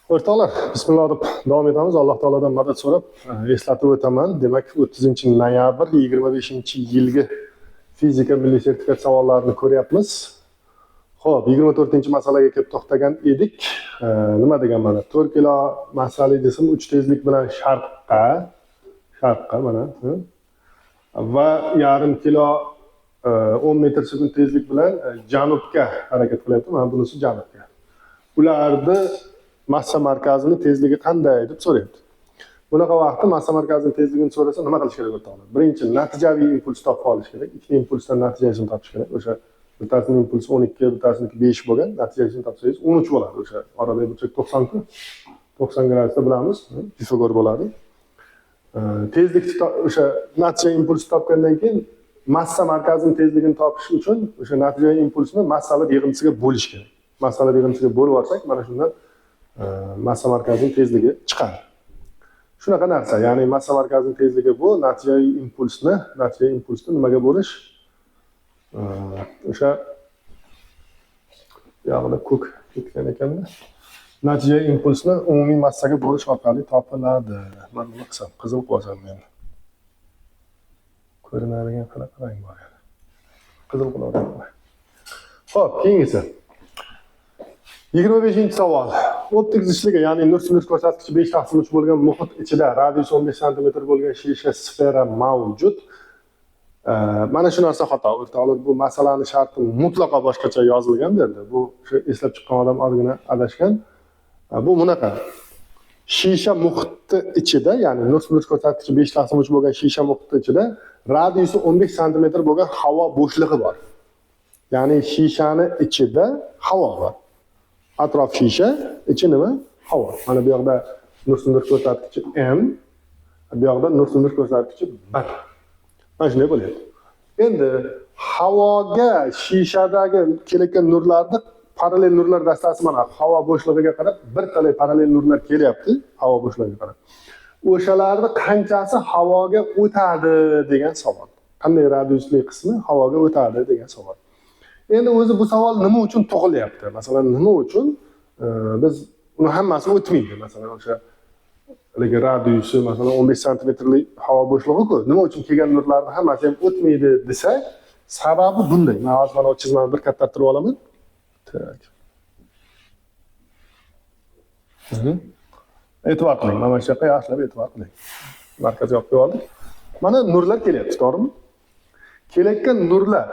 O'rtoqlar, bismillah deb davom etamiz. Alloh taolodan madad so'rab eslatib o'taman. Demak, 30-noyabr 25-yilgi fizika milliy sertifikat savollarini ko'ryapmiz. Xo'p, 24-masalaga kelib to'xtagan edik. Nima deganman? 4 kilo massali jism 3 tezlik bilan sharqqa mana va yarim kilo 10 metr sekund tezlik bilan janubga harakat qilyapti. Mana bunisi janubga. Ularni massa markazini tezligi qanday deb so'rayapti. Bunaqa vaqtda massa markazining tezligini so'rasa nima qilish kerak o'rtoqlar? Birinchi natijaviy impuls topib olish kerak. Ikkita impulsdan natijasini topish kerak. O'sha bittasining impulsi 12, bittasiniki 5 bo'lgan, natijasini topsangiz 13 bo'ladi. O'sha oradagi burchak 90 ku. 90 gradusda bilamiz, Pifagor bo'ladi. Tezlik o'sha natija impulsi topgandan keyin massa markazining tezligini topish uchun o'sha natijaviy impulsni massalar yig'indisiga bo'lish kerak. Massalar yig'indisiga bo'lib olsak, mana shundan massa markazining tezligi chiqadi. Shunaqa narsa, ya'ni massa markazining tezligi bu natijaviy impulsni nimaga bo'lish? O'sha yog'ida ko'k ketgan ekanda. Natijaviy impulsni umumiy massaga bo'lish orqali topiladi. Mana buni qilsam, qizil qo'ysam men. Ko'rinadigan qanaqa rang bor yani. Qizil qilaverayman. Xo'p, keyingisi. 25-savol. Optik zichligi, ya'ni nur sinir ko'rsatkichi 5/3 bo'lgan muhit ichida radiusi 15 sm bo'lgan shisha sfera mavjud. Mana shu narsa xato. O'rtoqlar, bu masalaning sharti mutlaqo boshqacha yozilgan bu yerda. Bu o'sha eslab chiqqan odam ozgina adashgan. Bu bunaqa. Shisha muhitni ichida, ya'ni nur sinir ko'rsatkichi 5/3 bo'lgan shisha muhitni ichida radiusi 15 sm bo'lgan havo bo'shlig'i bor. Ya'ni shishani ichida havo bor. Atrof shisha, ichi nima? Havo. Mana bu yoqda nur sinir ko'rsatkichi m, bu yoqda nur sinir ko'rsatkichi 1. Mana shunday bo'lyapti. Endi havoga shishadagi kelayotgan nurlarni parallel nurlar dastasi mana havo bo'shlig'iga qarab bir talay parallel nurlar kelyapti, havo bo'shlig'iga qarab. O'shalarning qanchasi havoga o'tadi degan savol. Qanday radiusli qismi havoga o'tadi degan savol. Endi o'zi bu savol nima uchun tug'ilyapti? Masalan, nima uchun biz uni hammasini o'tmaydi. Masalan, o'sha radiusi masalan 15 santimetrlik havo bo'shlig'i-ku, nima uchun kelgan nurlarning hammasi ham o'tmaydi desak, sababi bunday. Men hozir mana chizmani bir kattartirib olaman. Tak. E'tibor qiling, mana shu yoqqa yaxshilab e'tibor qiling. Markazga olib qo'ydik. Mana nurlar kelyapti, to'g'rimi? Kelayotgan nurlar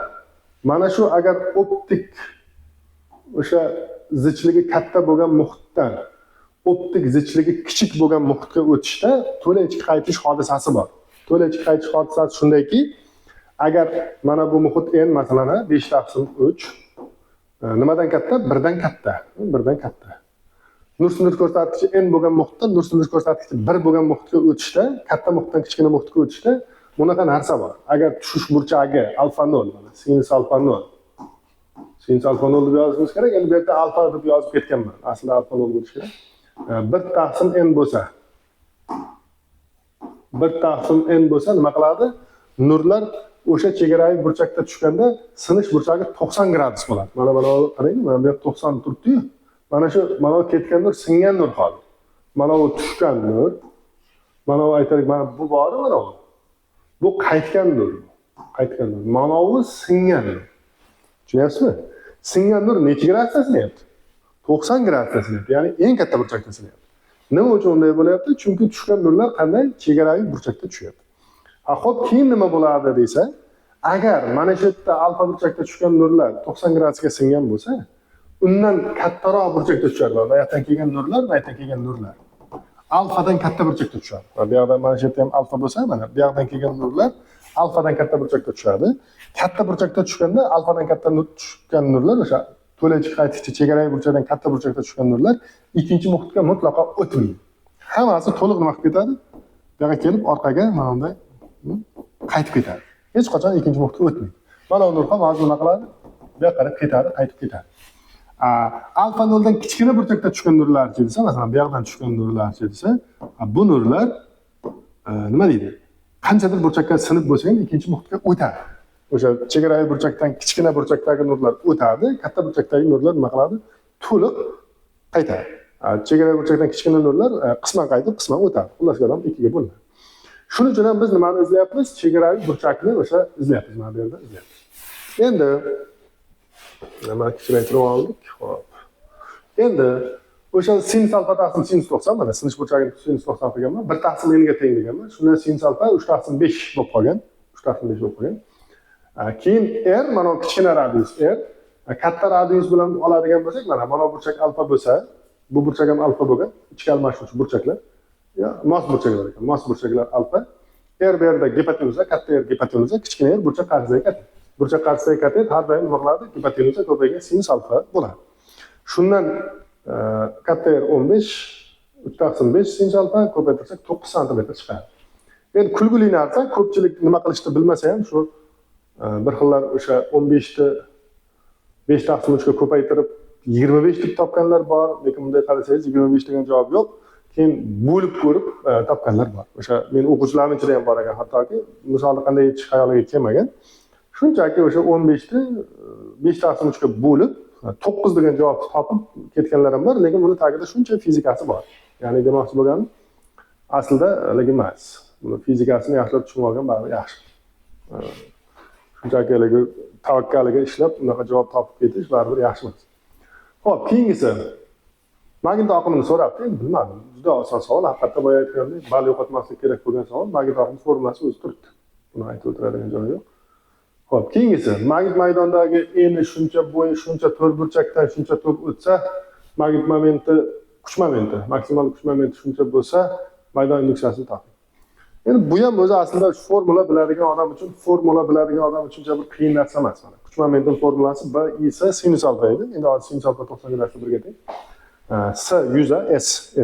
mana shu agar optik o'sha zichligi katta bo'lgan muhitdan optik zichligi kichik bo'lgan muhitga o'tishda to'la ichki qaytish hodisasi bor. To'la ichki qaytish hodisasi shundayki, agar mana bu muhit n masalan 5/3 nimadan katta? 1dan katta. 1dan katta. Nur sinir ko'rsatkichi n bo'lgan muhitdan nur sinir ko'rsatkichi 1 bo'lgan muhitga o'tishda, katta muhitdan kichkina muhitga o'tishda bunaqa narsa bor. Agar tushish burchagi alfa 0, mana sinus alfa 0. Sinus alfa 0 deb yozishimiz kerak. Endi bu yerda alfa deb yozib ketganman. Aslida alfa 0 bo'lishi kerak. 1/n bo'lsa, 1/n bo'lsa nima qiladi? Nurlar o'sha chegaraviy burchakda tushganda sinish burchagi 90 gradus bo'ladi. Mana qarang, mana bu 90 turibdi-yu. Mana shu mana ketgan nur singan nur hozir. Mana u tushgan nur. Mana u aytaylik, mana bu bori mana u. Bu qaytgan nur. Qaytgan nur. Mana u singan nur. Tushunyapsizmi? Singan nur necha gradusda sinyapti? 90 gradusda sinyapti. Ya'ni eng katta burchakda sinyapti. Nima uchun unday bo'lyapti? Chunki tushgan nurlar qanday? Chegaraviy burchakda tushyapti. Xo'p, keyin nima bo'ladi desa, agar mana shu yerda alfa burchakda tushgan nurlar 90 gradusga singan bo'lsa, undan kattaroq burchakda tushadi. Bu yoqdan kelgan nurlar, bu yoqdan kelgan nurlar alfadan katta burchakda tushadi. Bu yoqda mana shu yerda ham alfa bo'lsa, mana bu yoqdan kelgan nurlar alfadan katta burchakda tushadi. Katta burchakda tushganda alfadan katta tushgan nurlar o'sha to'la ichki qaytishchi chegaraviy burchakdan katta burchakda tushgan nurlar ikkinchi muhitga mutlaqo o'tmaydi. Hammasi to'liq nima qilib ketadi? Bu yoqqa kelib orqaga mana bunday qaytib ketadi. Hech qachon ikkinchi muhitga o'tmaydi. Mana bu nur ham hozir nima qiladi? Bu yoqqa qarab ketadi, qaytib ketadi. Alfa 0dan kichkina burchakda tushgan nurlarchi desa, masalan, bu yoqdan tushgan nurlarchi desa, bu nurlar nima deydi? Qanchadir burchakka sinib bo'lsa ham ikkinchi muhitga o'tadi. O'sha chegaraviy burchakdan kichkina burchakdagi nurlar o'tadi, katta burchakdagi nurlar nima qiladi? To'liq qaytadi. Chegara burchakdan kichkina nurlar qisman qaytib, qisman o'tadi. Xullas kalom ikkiga bo'linadi. Shuning uchun ham biz nimani izlayapmiz? Chegaraviy burchakni o'sha izlayapmiz. Mana bu yerda izlayapmiz. Endi nima kichraytirib oldik. Xo'p. Endi o'sha sin alfa taqsim sin 90 mana sinish burchagini sin 90 qilganman. 1 taqsim nga teng deganman. Shundan sin alfa 3 taqsim 5 bo'lib qolgan. 3 taqsim 5 bo'lib qolgan. Keyin r mana kichkina radius r katta radius bilan oladigan bo'lsak, mana burchak alfa bo'lsa, bu burchak ham alfa bo'lgan, ichki almashuvchi burchaklar. Ya, mos burchaklar ekan. Mos burchaklar alfa. R bu yerda gipotenuza, katta R gipotenuza, kichkina R burchak qarshisiga katta. Burchak qarshisiga katta har doim nima qiladi? Gipotenuza ko'paygan sinus alfa bo'ladi. Shundan katta R 15, 3 taqsim 5 sinus alfa ko'paytirsak 9 sm chiqadi. Endi kulgili narsa, ko'pchilik nima qilishni bilmasa ham shu bir xillar o'sha 15 ni 5 taqsim 3 ga ko'paytirib 25 deb topganlar bor, lekin bunday qarasangiz 25 degan javob yo'q. Keyin bo'lib ko'rib topganlar bor. O'sha men o'quvchilarning ichida ham bor ekan, hattoki misolni qanday yechish xayoliga kelmagan. Shunchaki o'sha 15 ni 5 taqsim 3 ga bo'lib 9 degan javobni topib ketganlar ham bor, lekin buni tagida shuncha fizikasi bor. Ya'ni demoqchi bo'lganim aslida hali emas. Buni fizikasini yaxshilab tushunib olgan baribir yaxshi. Shunchaki hali tavakkaliga ishlab unaqa javob topib ketish baribir yaxshi emas. Xo'p, keyingisi magnit oqimini so'rabdi. Endi bilmadim. Juda oson savol. Haqiqatda boya aytgandek, ball yo'qotmaslik kerak bo'lgan savol. Magnit oqim formulasi o'zi turibdi. Buni aytib o'tiradigan joyi yo'q. Xo'p, keyingisi magnit maydondagi eni shuncha, bo'yi shuncha, to'rtburchakdan shuncha to'p o'tsa, magnit momenti, kuch momenti, maksimal kuch momenti shuncha bo'lsa, maydon induksiyasini toping. Endi bu ham o'zi aslida formula biladigan odam uchun uncha bir qiyin narsa emas. Mana kuch momentining formulasi B ise sinus alfa edi. Endi hozir sinus alfa 90 gradusga 1 ga teng. S 100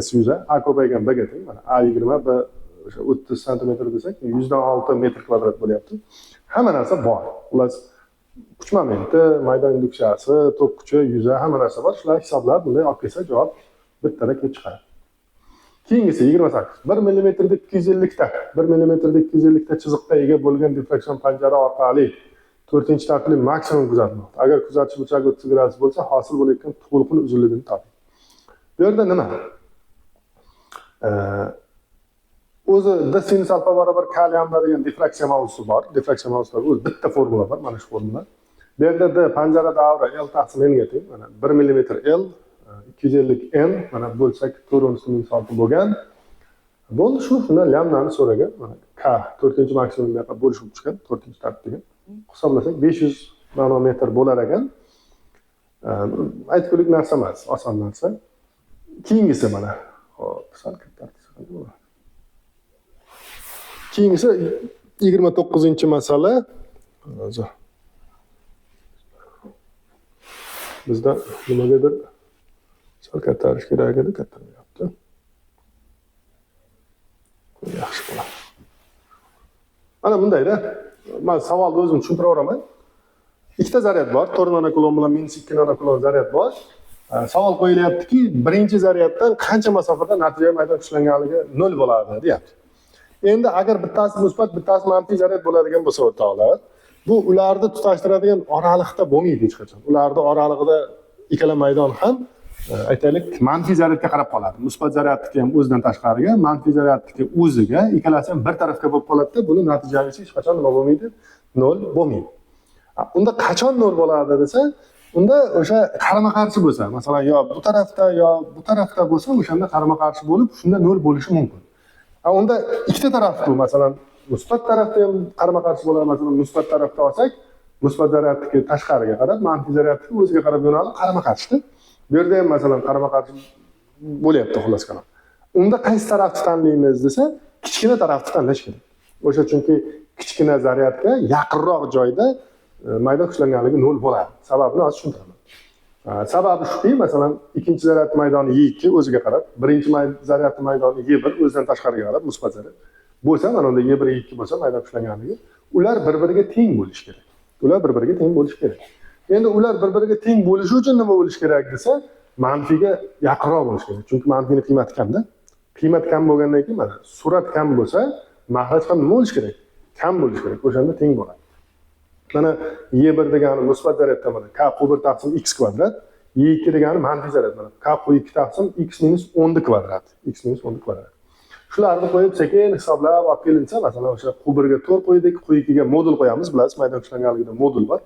S 100 A ko'paygan B ga teng. Mana A 20 B o'sha 30 sm desak, 100 dan 6 metr kvadrat bo'lyapti. Hamma narsa bor. Xullas kuch momenti, maydon induksiyasi, to'p kuchi, 100 hamma narsa bor. Shular hisoblab bunday olib kelsa javob bittada kelib chiqadi. Keyingisi 28. 1 mm 250 ta 1 mm 250 ta chiziqqa ega bo'lgan diffraksion panjara orqali 4-taqli maksimum kuzatilmoqda. Agar kuzatish burchagi 30 gradus bo'lsa, hosil bo'layotgan to'lqin uzunligini toping. Bu yerda nima? O'zi d sinus alfa barobar k lambda degan diffraksiya mavzusi bor. Diffraksiya mavzusida o'z bitta formula bor, mana shu formula. Bu yerda d panjara davri L taqsim n ga teng. Mana 1 mm L 250 n mana bo'lsak 4 sinus alfa bo'lgan. Bo'ldi shundan lambdani so'ragan. Mana k 4-maksimumga bo'lishib chiqqan, 4-tartibga. Hisoblasak 500 nanometr bo'lar ekan. Aytgulik narsa emas, oson narsa. Keyingisi mana. Xo'p, sal katta bo'ladi. Keyingisi 29-masala. Hozir bizda nimagadir sal kattarish kerak edi, kattamayapti. Yaxshi bo'ladi. Mana bundayda. Men savolni o'zim tushuntiraman. Ikkita zaryad bor, 4 nanokulon bilan -2 nanokulon zaryad bor. Savol qo'yilyaptiki, birinchi zaryaddan qancha masofada natija maydon kuchlanganligi 0 bo'ladi, deyapti. Endi agar bittasi musbat, bittasi manfiy zaryad bo'ladigan bo'lsa o'rtoqlar, bu ularni tutashtiradigan oraliqda bo'lmaydi hech qachon. Ularning oralig'ida ikkala maydon ham aytaylik manfiy zaryadga qarab qoladi. Musbat zaryadniki ham o'zidan tashqariga, manfiy zaryadniki o'ziga, ikkalasi ham bir tarafga bo'lib qoladi-da, buni natijasi hech qachon nima bo'lmaydi? 0 bo'lmaydi. Unda qachon 0 bo'ladi desa, unda o'sha qarama-qarshi bo'lsa, masalan, yo bu tarafda bo'lsa, o'shanda qarama-qarshi bo'lib, shunda 0 bo'lishi mumkin. Unda ikkita tarafku, masalan, musbat tarafda ham qarama-qarshi bo'ladi, masalan, musbat tarafda olsak, musbat zaryadniki tashqariga qarab, manfiy zaryadniki o'ziga qarab yo'nalib qarama-qarshi. Bu yerda ham masalan qarama-qarshi bo'lyapti xullas kalom. Unda qaysi tarafni tanlaymiz desa, kichkina tarafni tanlash kerak. O'sha chunki kichkina zaryadga yaqinroq joyda maydon kuchlanganligi 0 bo'ladi. Sababini hozir tushuntiraman. Sababi shuki, masalan, ikkinchi zaryad maydoni Y2 o'ziga qarab, birinchi zaryad maydoni Y1 o'zidan tashqariga qarab musbat zaryad bo'lsa, mana unda Y1 Y2 bo'lsa maydon kuchlanganligi, ular bir-biriga teng bo'lishi kerak. Endi ular bir-biriga teng bo'lishi uchun nima bo'lishi kerak desa, manfiyga yaqinroq bo'lishi kerak. Chunki manfiyning qiymati kamda. Qiymati kam bo'lgandan keyin mana surat kam bo'lsa, mahraj ham nima bo'lishi kerak? Kam bo'lishi kerak. O'shanda teng bo'ladi. Mana Y1 degani musbat zaryadda mana k + x², Y2 degani manfiy zaryad. Mana K qo'yib 2 taqsim x minus 10 kvadrat. X minus 10 kvadrat. Shularni qo'yib sekin hisoblab olib kelinsa, masalan, o'sha Q1 ga 4 qo'ydik, Q2 ga modul qo'yamiz, bilasiz, maydon ishlanganligida modul bor.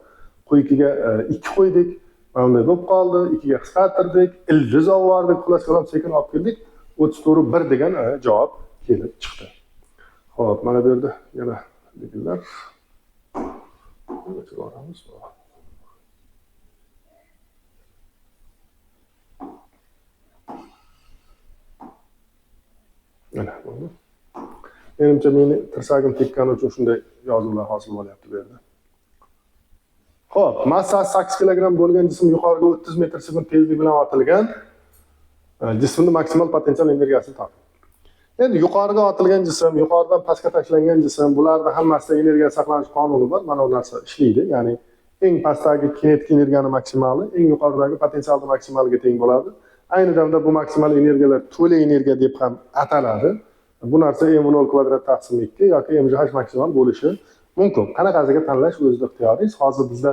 Q2 ga 2 qo'ydik. Mana bunday bo'lib qoldi. 2 ga qisqartirdik, ildiz oldik, xullas qalam sekin olib keldik. 34 degan javob kelib chiqdi. Xo'p, mana bu yerda yana deganlar. O'chiramiz. Mana bo'ldi. Menimcha meni tirsagim tekkani uchun shunday yozuvlar hosil bo'lyapti bu yerda. Xo'p, massasi 8 kilogramm bo'lgan jism yuqoriga 30 metr sekund tezlik bilan otilgan jismning maksimal potensial energiyasini toping. Endi yuqoriga otilgan jism, yuqoridan pastga tashlangan jism, bularda hammasida energiya saqlanish qonuni bor. Mana bu narsa ishlaydi. Ya'ni eng pastdagi kinetik energiyani maksimali eng yuqoridagi potensialni maksimaliga teng bo'ladi. Ayni damda bu maksimal energiyalar to'la energiya deb ham ataladi. Bu narsa m0 kvadrat taqsim 2 yoki mgh maksimal bo'lishi mumkin. Qanaqasiga tanlash o'zida ixtiyoringiz. Hozir bizda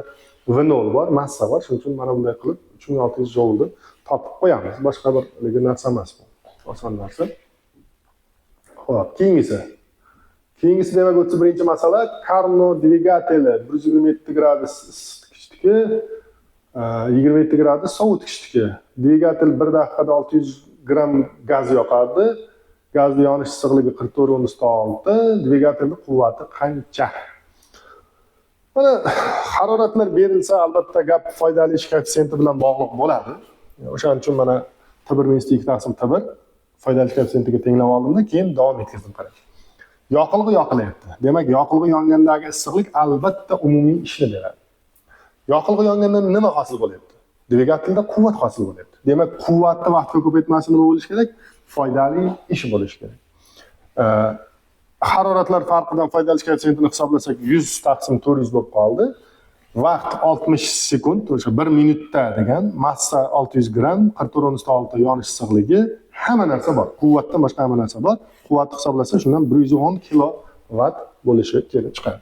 V0 bor, massa bor. Shuning uchun mana bunday qilib 3600 joulni topib qo'yamiz. Boshqa bir narsa emas bu. Oson narsa. Xo'p, keyingisi demak 31-masala Carnot dvigateli 127 gradus isitgichniki 27 gradus sovutgichniki. Dvigatel 1 daqiqada 600 gram gaz yoqadi. Gazni yonish issiqligi 44/6. Dvigatelning quvvati qancha? Mana haroratlar berilsa, albatta gap foydali ish koeffitsiyenti bilan bog'liq bo'ladi. O'shaning uchun mana T1 minus T2 taqsim T1 foydali ish koeffitsiyentiga tenglab oldimda, keyin davom etkazdim qarang. Yoqilg'i yoqilyapti. Demak, yoqilg'i yongandagi issiqlik albatta umumiy ishni beradi. Yoqilg'i yongandan nima hosil bo'lyapti? Dvigatelda quvvat hosil bo'lyapti. Demak, quvvatni vaqtga ko'paytmasi nima bo'lishi kerak? Foydali ish bo'lishi kerak. Haroratlar farqidan foydali ish koeffitsiyentini hisoblasak 100 taqsim 400 bo'lib qoldi. Vaqt 60 sekund, o'sha 1 minutda degan, massa 600 gram, 44/6 yonish issiqligi, hamma narsa bor. Quvvatdan boshqa hamma narsa bor. Quvvatni hisoblasa shundan 110 kilovat bo'lishi kelib chiqadi.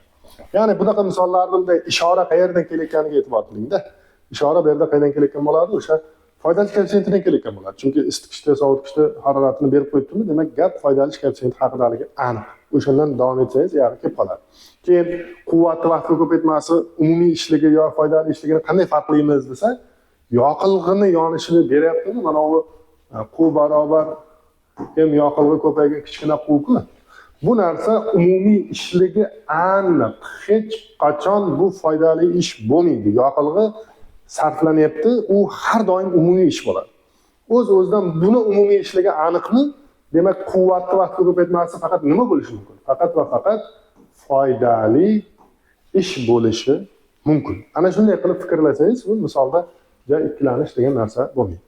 Ya'ni bunaqa misollarda bunday ishora qayerdan kelayotganiga e'tibor qiling-da. Ishora bu yerda qayerdan kelayotgan bo'ladi? O'sha foydali koeffitsiyentidan kelayotgan bo'ladi. Chunki isitgichda, sovutgichda haroratini berib qo'yibdimi, demak gap foydali koeffitsiyent haqidaligi aniq. O'shandan davom etsangiz, yog'i kelib qoladi. Keyin quvvatni vaqtga ko'paytmasi umumiy ishligi yo foydali ishligini qanday farqlaymiz desa, yoqilg'ini yonishini beryaptimi? Mana bu Q barobar m yoqilg'i ko'paygan kichkina Q-ku. Bu narsa umumiy ishligi aniq. Hech qachon bu foydali ish bo'lmaydi. Yoqilg'i sarflanyapti, u har doim umumiy ish bo'ladi. O'z-o'zidan buni umumiy ishligi aniqmi? Demak, quvvatni vaqtga ko'paytmasi faqat nima bo'lishi mumkin? Faqat va faqat foydali ish bo'lishi mumkin. Ana shunday qilib fikrlasangiz, bu misolda ikkilanish degan narsa bo'lmaydi.